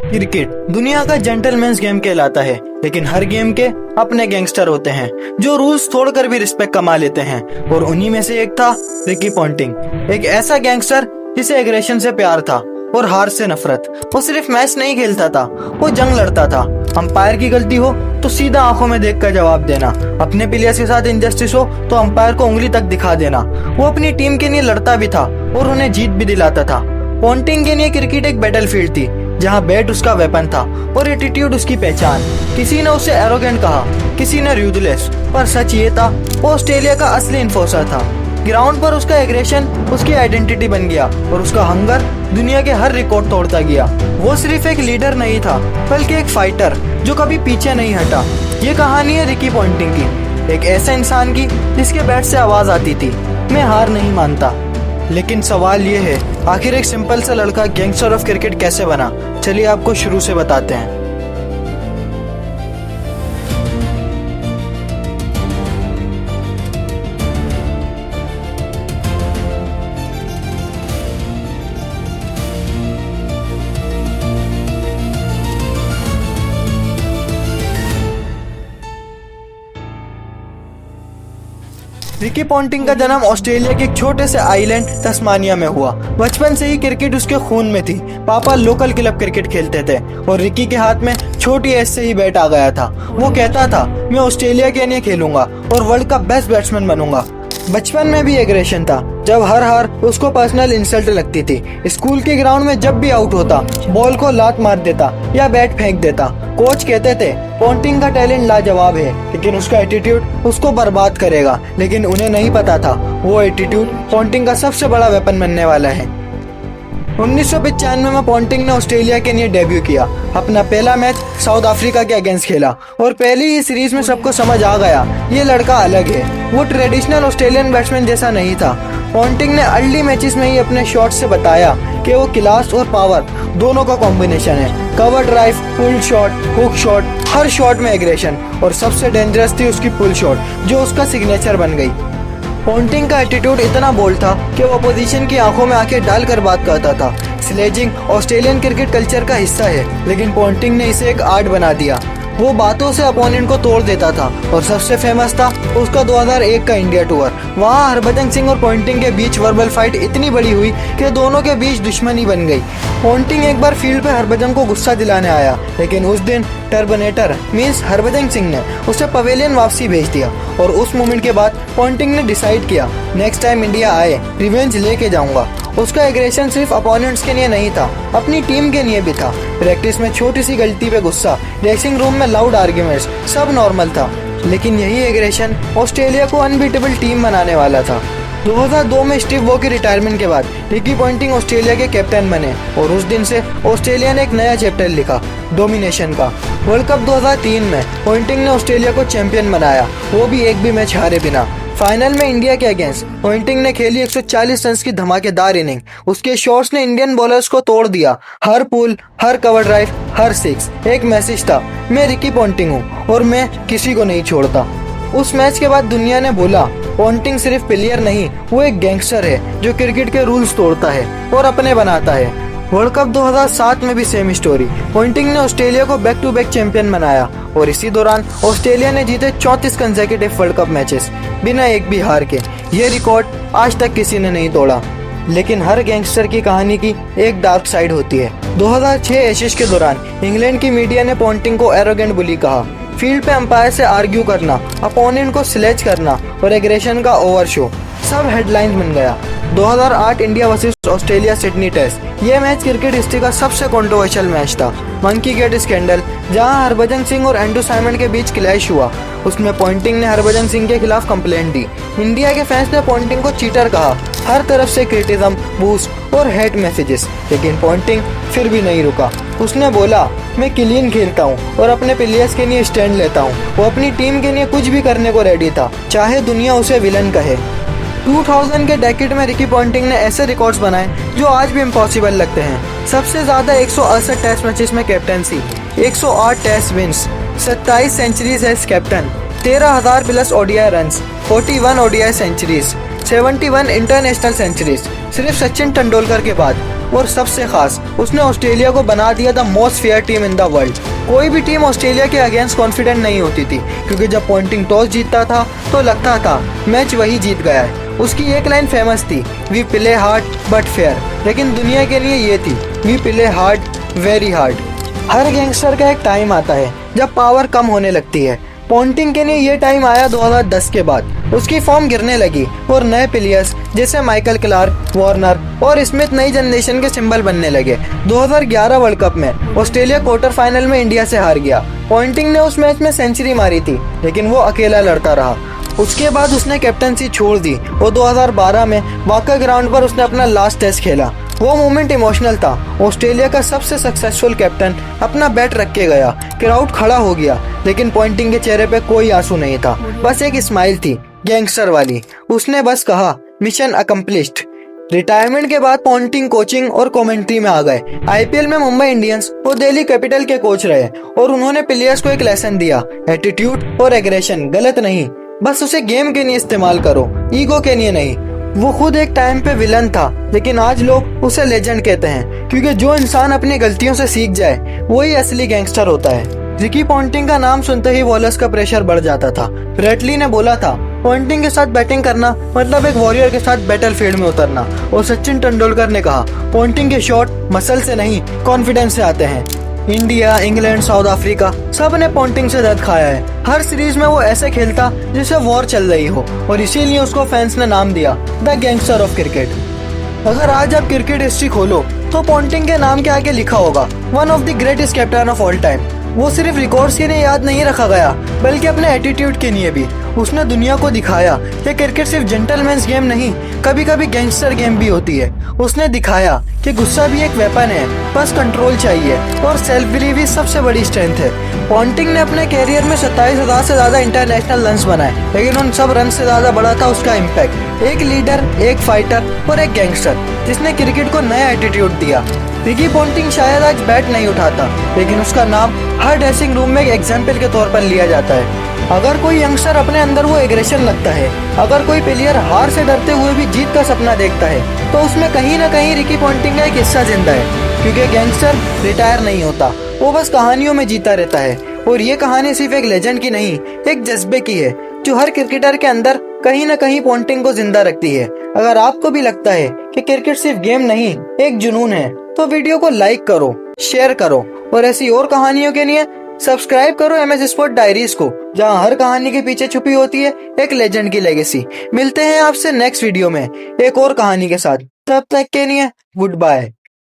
Cricket दुनिया का gentleman's game कहलाता है, लेकिन हर गेम के अपने गैंगस्टर होते हैं जो रूल्स तोड़कर भी रिस्पेक्ट कमा लेते हैं। और उन्हीं में से एक था रिकी पॉन्टिंग, एक ऐसा गैंगस्टर जिसे एग्रेशन से प्यार था और हार से नफरत। वो सिर्फ मैच नहीं खेलता था, वो जंग लड़ता था। अंपायर की गलती हो तो सीधा आंखों में देखकर जवाब देना, अपने प्लेयर्स के साथ इनजस्टिस हो तो अंपायर को उंगली तक दिखा देना। वो अपनी टीम के लिए लड़ता भी था और उन्हें जीत भी दिलाता था। पॉन्टिंग के लिए क्रिकेट एक बैटलफील्ड थी जहां बैट उसका वेपन था और एटीट्यूड उसकी पहचान। किसी ने उसे एरोगेंट कहा, किसी ने र्यूथलेस, पर सच ये था वो ऑस्ट्रेलिया का असली इन्फोर्सर था। ग्राउंड पर उसका एग्रेशन उसकी आइडेंटिटी बन गया और उसका हंगर दुनिया के हर रिकॉर्ड तोड़ता गया। वो सिर्फ एक लीडर नहीं था, बल्कि एक फाइटर जो कभी पीछे नहीं हटा। ये कहानी है रिकी पॉन्टिंग की, एक ऐसे इंसान की जिसके बैट से आवाज आती थी, मैं हार नहीं मानता। लेकिन सवाल ये है, आखिर एक सिंपल सा लड़का गैंगस्टर ऑफ क्रिकेट कैसे बना? चलिए आपको शुरू से बताते हैं। रिकी पॉन्टिंग का जन्म ऑस्ट्रेलिया के एक छोटे से आइलैंड तस्मानिया में हुआ। बचपन से ही क्रिकेट उसके खून में थी। पापा लोकल क्लब क्रिकेट खेलते थे और रिकी के हाथ में छोटी एज से ही बैट आ गया था। वो कहता था, मैं ऑस्ट्रेलिया के लिए खेलूंगा और वर्ल्ड का बेस्ट बैट्समैन बनूंगा। बचपन में भी एग्रेशन था, जब हर हार उसको पर्सनल इंसल्ट लगती थी। स्कूल के ग्राउंड में जब भी आउट होता, बॉल को लात मार देता या बैट फेंक देता। कोच कहते थे पॉन्टिंग का टैलेंट लाजवाब है, लेकिन उसका एटीट्यूड उसको बर्बाद करेगा। लेकिन उन्हें नहीं पता था वो एटीट्यूड पॉन्टिंग का सबसे बड़ा वेपन बनने वाला है। 1995 में पॉन्टिंग ने ऑस्ट्रेलिया के लिए डेब्यू किया। अपना पहला मैच साउथ अफ्रीका के अगेंस्ट खेला और पहली ही सीरीज में सबको समझ आ गया ये लड़का अलग है। वो ट्रेडिशनल ऑस्ट्रेलियन बैट्समैन जैसा नहीं था। पॉन्टिंग ने अर्ली मैचेस में ही अपने शॉट से बताया कि वो क्लास और पावर दोनों का कॉम्बिनेशन है। Cover drive, pull shot, hook shot, हर शॉट में एग्रेशन, और सबसे डेंजरस थी उसकी पुल शॉट जो उसका सिग्नेचर बन गई। पॉन्टिंग का एटीट्यूड इतना बोल्ड था कि वो अपोजिशन की आंखों में आंखें डालकर बात करता था। स्लेजिंग ऑस्ट्रेलियन क्रिकेट कल्चर का हिस्सा है, लेकिन पॉन्टिंग ने इसे एक आर्ट बना दिया। वो बातों से अपोनेंट को तोड़ देता था और सबसे फेमस था उसका 2001 का इंडिया टूर। वहाँ हरभजन सिंह और पॉन्टिंग के बीच वर्बल फाइट इतनी बड़ी हुई कि दोनों के बीच दुश्मनी बन गई। पॉन्टिंग एक बार फील्ड पे हरभजन को गुस्सा दिलाने आया, लेकिन उस दिन टर्बनेटर मींस हरभजन सिंह ने उसे पवेलियन वापसी भेज दिया। और उस मोमेंट के बाद पॉन्टिंग ने डिसाइड किया, नेक्स्ट टाइम इंडिया आए रिवेंज लेके जाऊंगा। उसका एग्रेशन सिर्फ अपोनेंट्स के लिए नहीं था, अपनी टीम के लिए भी था। प्रैक्टिस में छोटी सी गलती पे गुस्सा, ड्रेसिंग रूम में लाउड आर्ग्यूमेंट्स, सब नॉर्मल था। लेकिन यही एग्रेशन ऑस्ट्रेलिया को अनबीटेबल टीम बनाने वाला था। 2002 में स्टीव वॉ की रिटायरमेंट के बाद रिकी पॉन्टिंग ऑस्ट्रेलिया के कैप्टन बने और उस दिन से ऑस्ट्रेलिया ने एक नया चैप्टर लिखा, डोमिनेशन का। वर्ल्ड कप 2003 में पॉन्टिंग ने ऑस्ट्रेलिया को चैंपियन बनाया, वो भी एक भी मैच हारे बिना। फाइनल में इंडिया के अगेंस्ट पॉन्टिंग ने खेली 140 रन की धमाकेदार इनिंग। उसके शॉट्स ने इंडियन बॉलर्स को तोड़ दिया। हर पुल, हर कवर ड्राइव, हर सिक्स एक मैसेज था, मैं रिकी पॉन्टिंग हूँ और मैं किसी को नहीं छोड़ता। उस मैच के बाद दुनिया ने बोला पॉन्टिंग सिर्फ प्लेयर नहीं, वो एक गैंगस्टर है जो क्रिकेट के रूल्स तोड़ता है और अपने बनाता है। वर्ल्ड कप 2007 में भी सेम स्टोरी। पॉन्टिंग ने ऑस्ट्रेलिया को बैक टू बैक चैंपियन बनाया और इसी दौरान ऑस्ट्रेलिया ने जीते 34 कंसेक्यूटिव वर्ल्ड कप मैचेस बिना एक भी हार के। ये रिकॉर्ड आज तक किसी ने नहीं तोड़ा। लेकिन हर गैंगस्टर की कहानी की एक डार्क साइड होती है। 2006 एशेज के दौरान इंग्लैंड की मीडिया ने पॉन्टिंग को एरोगेंट बुली कहा। फील्ड पे अंपायर से आर्ग्यू करना, अपोनेंट को स्लेज करना और एग्रेशन का ओवर शो, सब हेडलाइंस बन गया। 2008 India versus Australia Sydney test, ये मैच क्रिकेट हिस्ट्री का सबसे कंट्रोवर्शियल मैच था। मंकी गेट स्कैंडल, जहां हरभजन सिंह और एंड्रू साइमंड के बीच क्लैश हुआ, उसमें पॉन्टिंग ने हरभजन सिंह के खिलाफ कंप्लेंट दी। इंडिया के फैंस ने पॉन्टिंग को चीटर कहा, हर तरफ से क्रिटिज्म, बूस्ट और हेट मैसेजेस, लेकिन पॉन्टिंग फिर भी नहीं रुका। उसने बोला, मैं क्लीन खेलता हूँ और अपने प्लेयर्स के लिए स्टैंड लेता हूँ। वो अपनी टीम के लिए कुछ भी करने को रेडी था, चाहे दुनिया उसे विलन कहे। 2000 के डेकेड में रिकी पॉन्टिंग ने ऐसे रिकॉर्ड्स बनाए जो आज भी इम्पॉसिबल लगते हैं। सबसे ज्यादा 168 टेस्ट मैचेस में captaincy, 108 test wins, 27 centuries as captain, 13,000 plus ODI runs, 41 ODI centuries, 71 international centuries. सिर्फ सचिन तेंदुलकर के बाद और सबसे खास उसने ऑस्ट्रेलिया को बना दिया the most fair team in the world. कोई भी टीम ऑस्ट्रेलिया के अगेंस्ट कॉन्फिडेंट नहीं होती थी, क्योंकि जब पॉन्टिंग टॉस जीतता था तो लगता था मैच वही जीत गया है। उसकी एक लाइन फेमस थी, we play hard but fair, लेकिन दुनिया के लिए ये थी, we play hard very hard. हर गैंगस्टर का एक टाइम आता है जब पावर कम होने लगती है। पॉन्टिंग के लिए ये टाइम आया 2010 के बाद। उसकी फॉर्म गिरने लगी और नए प्लेयर्स जैसे माइकल क्लार्क, वार्नर और स्मिथ नई जनरेशन के सिंबल बनने लगे। 2011 वर्ल्ड कप में ऑस्ट्रेलिया क्वार्टर फाइनल में इंडिया से हार गया। पॉन्टिंग ने उस मैच में सेंचुरी मारी थी, लेकिन वो अकेला लड़ता रहा। उसके बाद उसने कैप्टनसी छोड़ दी और 2012 में वाका ग्राउंड पर उसने अपना लास्ट टेस्ट खेला। वो मोमेंट इमोशनल था। ऑस्ट्रेलिया का सबसे सक्सेसफुल कैप्टन अपना बैट रख के गया, क्राउड खड़ा हो गया, लेकिन पॉन्टिंग के चेहरे पे कोई आंसू नहीं था, बस एक स्माइल थी, गैंगस्टर वाली। उसने बस कहा, मिशन अकम्प्लिश्ड। रिटायरमेंट के बाद पॉन्टिंग कोचिंग और कमेंट्री में आ गए। आईपीएल में मुंबई इंडियंस और दिल्ली कैपिटल के कोच रहे और उन्होंने प्लेयर्स को एक लेसन दिया, एटीट्यूड और एग्रेशन गलत नहीं, बस उसे गेम के लिए इस्तेमाल करो, ईगो के लिए नहीं। वो खुद एक टाइम पे विलन था, लेकिन आज लोग उसे लेजेंड कहते हैं, क्योंकि जो इंसान अपनी गलतियों से सीख जाए वही असली गैंगस्टर होता है। रिकी पॉन्टिंग का नाम सुनते ही वॉलस का प्रेशर बढ़ जाता था। ब्रेटली ने बोला था, पॉन्टिंग के साथ बैटिंग करना मतलब एक वॉरियर के साथ बैटलफील्ड में उतरना। और सचिन तेंदुलकर ने कहा, पॉन्टिंग के शॉट मसल से नहीं कॉन्फिडेंस से आते हैं। इंडिया, इंग्लैंड, साउथ अफ्रीका सब ने पॉन्टिंग से दर्द खाया है। हर सीरीज में वो ऐसे खेलता जैसे वॉर चल रही हो, और इसीलिए उसको फैंस ने नाम दिया द गैंगस्टर ऑफ क्रिकेट। अगर आज आप क्रिकेट हिस्ट्री खोलो तो पॉन्टिंग के नाम के आगे लिखा होगा, one of the greatest captain of all time. वो सिर्फ रिकॉर्ड्स के लिए याद नहीं रखा गया, बल्कि अपने एटीट्यूड के लिए भी। उसने दुनिया को दिखाया कि क्रिकेट सिर्फ जेंटलमैन्स गेम नहीं, कभी कभी गैंगस्टर गेम भी होती है। उसने दिखाया कि गुस्सा भी एक वेपन है, बस कंट्रोल चाहिए, और सेल्फ बिलीव ही सबसे बड़ी स्ट्रेंथ है। पॉन्टिंग ने अपने कैरियर में 27,000 से ज्यादा इंटरनेशनल रन्स बनाए, लेकिन उन सब रन से ज्यादा बड़ा था उसका इम्पैक्ट। एक लीडर, एक फाइटर और एक गैंगस्टर जिसने क्रिकेट को नया एटीट्यूड दिया। रिकी पॉन्टिंग शायद आज बैट नहीं उठाता, लेकिन उसका नाम हर ड्रेसिंग रूम में एक एग्जाम्पल के तौर पर लिया जाता है। अगर कोई यंगस्टर अपने अंदर वो एग्रेशन लगता है, अगर कोई प्लेयर हार से डरते हुए भी जीत का सपना देखता है, तो उसमें कहीं ना कहीं रिकी पॉन्टिंग का एक हिस्सा जिंदा है। क्योंकि गैंगस्टर रिटायर नहीं होता, वो बस कहानियों में जीता रहता है। और ये कहानी सिर्फ एक लेजेंड की नहीं, एक जज्बे की है, जो हर क्रिकेटर के अंदर कहीं ना कहीं पॉन्टिंग को जिंदा रखती है। अगर आपको भी लगता है कि क्रिकेट सिर्फ गेम नहीं, एक जुनून है, तो वीडियो को लाइक करो, शेयर करो, और ऐसी और कहानियों के लिए सब्सक्राइब करो MS स्पोर्ट डायरीज को, जहां हर कहानी के पीछे छुपी होती है एक लेजेंड की लेगेसी। मिलते हैं आपसे नेक्स्ट वीडियो में एक और कहानी के साथ। तब तक के लिए गुड बाय।